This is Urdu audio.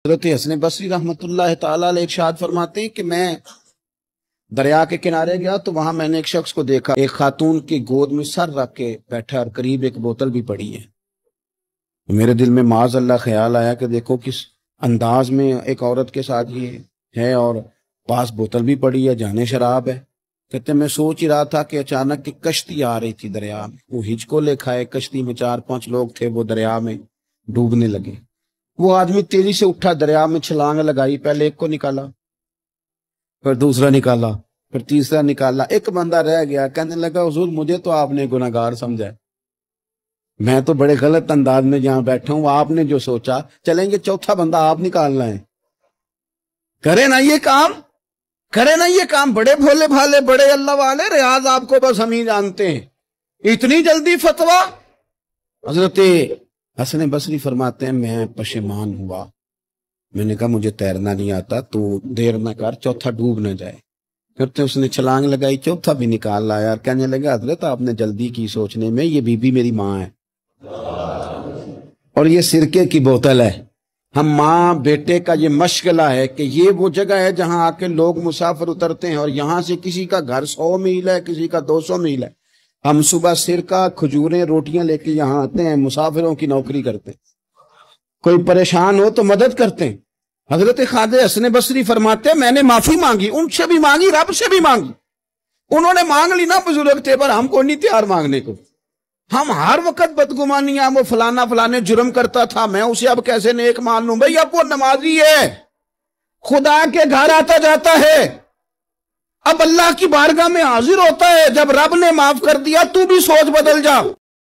حضرت حسن بصری رحمۃ اللہ تعالیٰ علیہ ارشاد فرماتے ہیں کہ میں دریا کے کنارے گیا تو وہاں میں نے ایک شخص کو دیکھا، ایک خاتون کی گود میں سر رکھ کے بیٹھا اور قریب ایک بوتل بھی پڑی ہے۔ میرے دل میں معاذ اللہ خیال آیا کہ دیکھو کس انداز میں ایک عورت کے ساتھ یہ ہے اور پاس بوتل بھی پڑی ہے، جانے شراب ہے۔ کہتے میں سوچ ہی رہا تھا کہ اچانک ایک کشتی آ رہی تھی دریا میں، وہ ہچکو لے کھائے، کشتی میں 4-5 لوگ تھے، وہ دریا میں ڈوبنے لگے۔ وہ آدمی تیزی سے اٹھا، دریا میں چھلانگ لگائی، پہلے ایک کو نکالا، پھر دوسرا نکالا، پھر تیسرا نکالا، ایک بندہ رہ گیا۔ کہنے لگا حضور مجھے تو آپ نے گناہگار سمجھا، میں تو بڑے غلط انداز میں جہاں بیٹھا ہوں، آپ نے جو سوچا چلیں گے چوتھا بندہ آپ نکالنا ہے، کرے نا یہ کام، کرے نا یہ کام۔ بڑے بھولے بھالے، بڑے اللہ والے، ریاض آپ کو بس ہم ہی جانتے ہیں، اتنی جلدی فتویٰ۔ حضرت حسن بصری فرماتے ہیں میں پشیمان ہوا، میں نے کہا مجھے تیرنا نہیں آتا، تو دیر نہ کر، چوتھا ڈوب نہ جائے۔ پھر تو اس نے چھلانگ لگائی، چوتھا بھی نکال لایا اور کہنے لگا حضرت آپ نے جلدی کی سوچنے میں، یہ بی بی میری ماں ہے اور یہ سرکے کی بوتل ہے۔ ہم ماں بیٹے کا یہ مشغلہ ہے کہ یہ وہ جگہ ہے جہاں آ کے لوگ مسافر اترتے ہیں، اور یہاں سے کسی کا گھر 100 میل ہے، کسی کا 200 میل ہے۔ ہم صبح سرکہ، کھجوریں، روٹیاں لے کے یہاں آتے ہیں، مسافروں کی نوکری کرتے ہیں، کوئی پریشان ہو تو مدد کرتے ہیں۔ حضرت خواجہ حسن بصری فرماتے ہیں میں نے معافی مانگی، ان سے بھی مانگی، رب سے بھی مانگی۔ انہوں نے مانگ لی نا بزرگ تھے، پر ہم کو نہیں تیار مانگنے کو۔ ہم ہر وقت بدگمانیاں، وہ فلانا فلانے جرم کرتا تھا، میں اسے اب کیسے نیک مان لوں؟ بھئی اب وہ نمازی ہے، خدا کے گھر آتا جاتا ہے، اب اللہ کی بارگاہ میں حاضر ہوتا ہے۔ جب رب نے معاف کر دیا تو بھی سوچ بدل جا۔